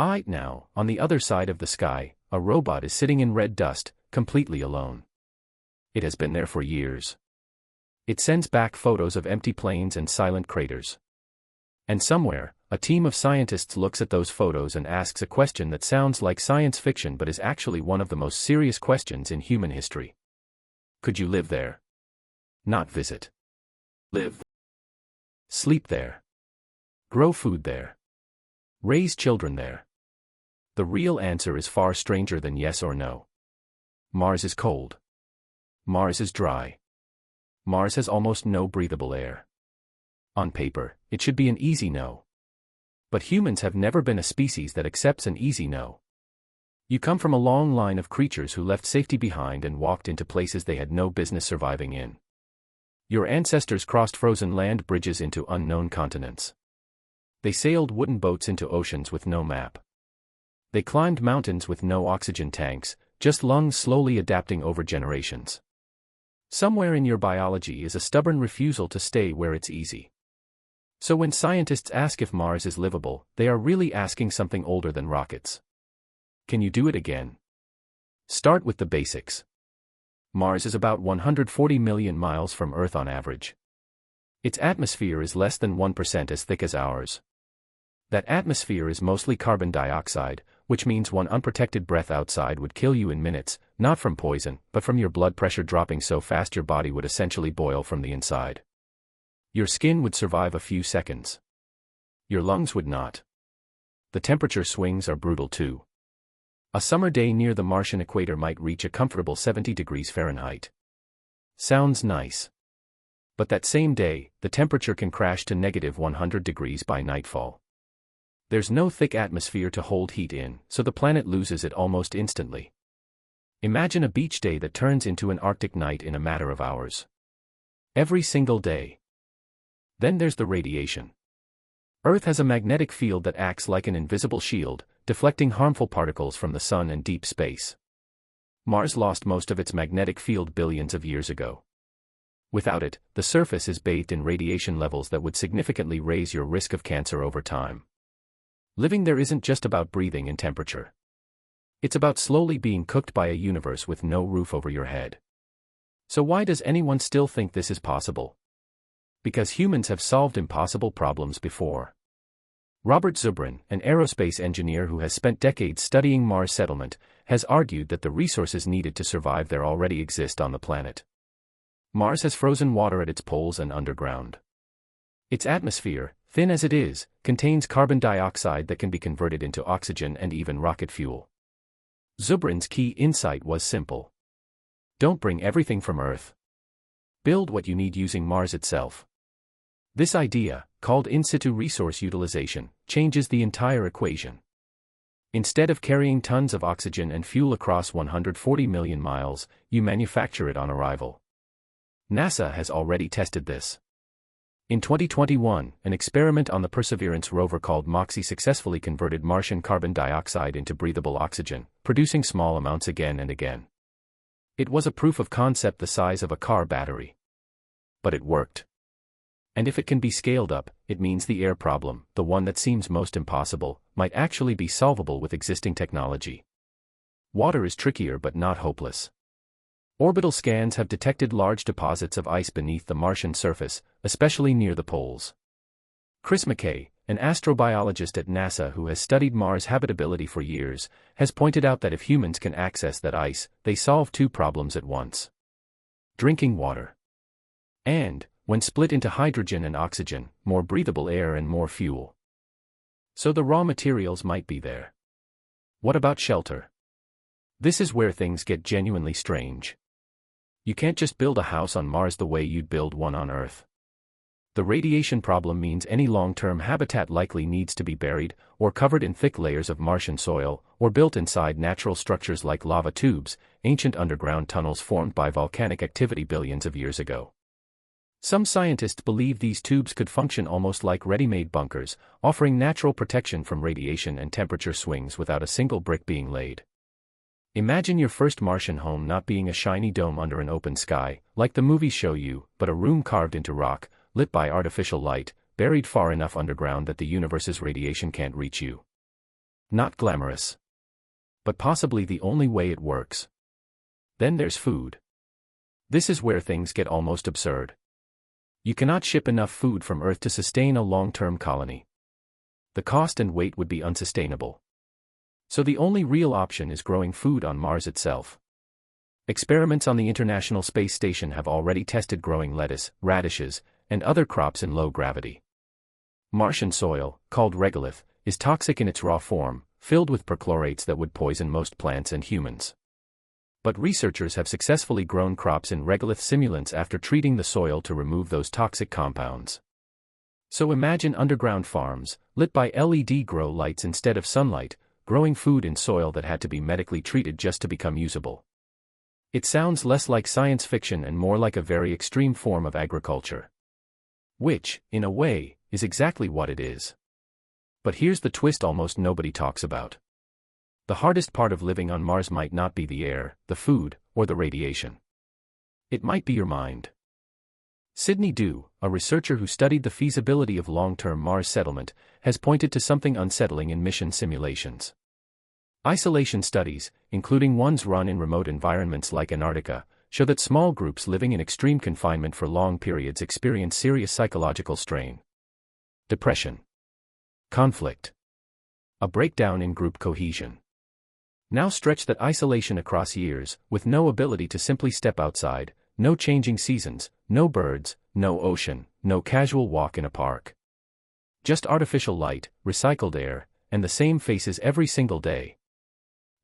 Now, on the other side of the sky, a robot is sitting in red dust, completely alone. It has been there for years. It sends back photos of empty plains and silent craters. And somewhere, a team of scientists looks at those photos and asks a question that sounds like science fiction but is actually one of the most serious questions in human history. Could you live there? Not visit. Live. Sleep there. Grow food there. Raise children there. The real answer is far stranger than yes or no. Mars is cold. Mars is dry. Mars has almost no breathable air. On paper, it should be an easy no. But humans have never been a species that accepts an easy no. You come from a long line of creatures who left safety behind and walked into places they had no business surviving in. Your ancestors crossed frozen land bridges into unknown continents. They sailed wooden boats into oceans with no map. They climbed mountains with no oxygen tanks, just lungs slowly adapting over generations. Somewhere in your biology is a stubborn refusal to stay where it's easy. So when scientists ask if Mars is livable, they are really asking something older than rockets. Can you do it again? Start with the basics. Mars is about 140 million miles from Earth on average. Its atmosphere is less than 1% as thick as ours. That atmosphere is mostly carbon dioxide, which means one unprotected breath outside would kill you in minutes, not from poison, but from your blood pressure dropping so fast your body would essentially boil from the inside. Your skin would survive a few seconds. Your lungs would not. The temperature swings are brutal too. A summer day near the Martian equator might reach a comfortable 70 degrees Fahrenheit. Sounds nice. But that same day, the temperature can crash to negative 100 degrees by nightfall. There's no thick atmosphere to hold heat in, so the planet loses it almost instantly. Imagine a beach day that turns into an Arctic night in a matter of hours. Every single day. Then there's the radiation. Earth has a magnetic field that acts like an invisible shield, deflecting harmful particles from the sun and deep space. Mars lost most of its magnetic field billions of years ago. Without it, the surface is bathed in radiation levels that would significantly raise your risk of cancer over time. Living there isn't just about breathing and temperature. It's about slowly being cooked by a universe with no roof over your head. So why does anyone still think this is possible? Because humans have solved impossible problems before. Robert Zubrin, an aerospace engineer who has spent decades studying Mars settlement, has argued that the resources needed to survive there already exist on the planet. Mars has frozen water at its poles and underground. Its atmosphere, thin as it is, contains carbon dioxide that can be converted into oxygen and even rocket fuel. Zubrin's key insight was simple. Don't bring everything from Earth. Build what you need using Mars itself. This idea, called in situ resource utilization, changes the entire equation. Instead of carrying tons of oxygen and fuel across 140 million miles, you manufacture it on arrival. NASA has already tested this. In 2021, an experiment on the Perseverance rover called MOXIE successfully converted Martian carbon dioxide into breathable oxygen, producing small amounts again and again. It was a proof of concept the size of a car battery. But it worked. And if it can be scaled up, it means the air problem, the one that seems most impossible, might actually be solvable with existing technology. Water is trickier but not hopeless. Orbital scans have detected large deposits of ice beneath the Martian surface, especially near the poles. Chris McKay, an astrobiologist at NASA who has studied Mars' habitability for years, has pointed out that if humans can access that ice, they solve two problems at once. Drinking water. And, when split into hydrogen and oxygen, more breathable air and more fuel. So the raw materials might be there. What about shelter? This is where things get genuinely strange. You can't just build a house on Mars the way you'd build one on Earth. The radiation problem means any long-term habitat likely needs to be buried, or covered in thick layers of Martian soil, or built inside natural structures like lava tubes, ancient underground tunnels formed by volcanic activity billions of years ago. Some scientists believe these tubes could function almost like ready-made bunkers, offering natural protection from radiation and temperature swings without a single brick being laid. Imagine your first Martian home not being a shiny dome under an open sky, like the movies show you, but a room carved into rock, lit by artificial light, buried far enough underground that the universe's radiation can't reach you. Not glamorous. But possibly the only way it works. Then there's food. This is where things get almost absurd. You cannot ship enough food from Earth to sustain a long-term colony. The cost and weight would be unsustainable. So the only real option is growing food on Mars itself. Experiments on the International Space Station have already tested growing lettuce, radishes, and other crops in low gravity. Martian soil, called regolith, is toxic in its raw form, filled with perchlorates that would poison most plants and humans. But researchers have successfully grown crops in regolith simulants after treating the soil to remove those toxic compounds. So imagine underground farms, lit by LED grow lights instead of sunlight, growing food in soil that had to be medically treated just to become usable. It sounds less like science fiction and more like a very extreme form of agriculture. Which, in a way, is exactly what it is. But here's the twist almost nobody talks about. The hardest part of living on Mars might not be the air, the food, or the radiation. It might be your mind. Sidney Dew, a researcher who studied the feasibility of long-term Mars settlement, has pointed to something unsettling in mission simulations. Isolation studies, including ones run in remote environments like Antarctica, show that small groups living in extreme confinement for long periods experience serious psychological strain. Depression. Conflict. A breakdown in group cohesion. Now stretch that isolation across years, with no ability to simply step outside, no changing seasons, no birds, no ocean, no casual walk in a park. Just artificial light, recycled air, and the same faces every single day.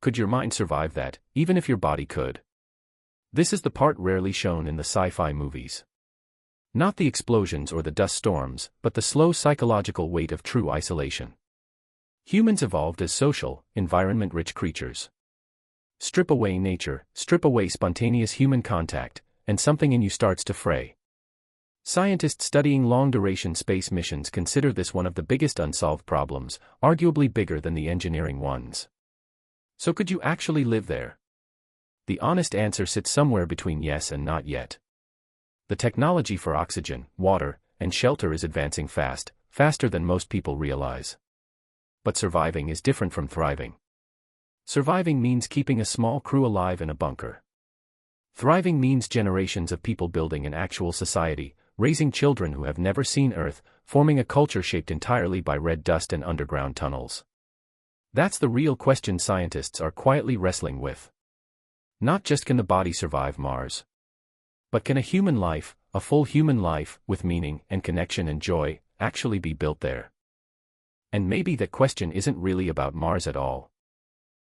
Could your mind survive that, even if your body could? This is the part rarely shown in the sci-fi movies. Not the explosions or the dust storms, but the slow psychological weight of true isolation. Humans evolved as social, environment-rich creatures. Strip away nature, strip away spontaneous human contact, and something in you starts to fray. Scientists studying long-duration space missions consider this one of the biggest unsolved problems, arguably bigger than the engineering ones. So could you actually live there? The honest answer sits somewhere between yes and not yet. The technology for oxygen, water, and shelter is advancing fast, faster than most people realize. But surviving is different from thriving. Surviving means keeping a small crew alive in a bunker. Thriving means generations of people building an actual society, raising children who have never seen Earth, forming a culture shaped entirely by red dust and underground tunnels. That's the real question scientists are quietly wrestling with. Not just can the body survive Mars, but can a human life, a full human life, with meaning and connection and joy, actually be built there? And maybe that question isn't really about Mars at all.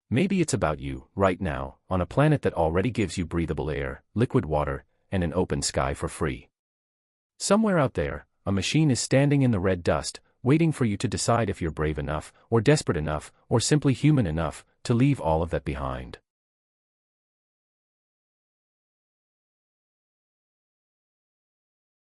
Maybe it's about you, right now, on a planet that already gives you breathable air, liquid water, and an open sky for free. Somewhere out there, a machine is standing in the red dust, waiting for you to decide if you're brave enough, or desperate enough, or simply human enough, to leave all of that behind.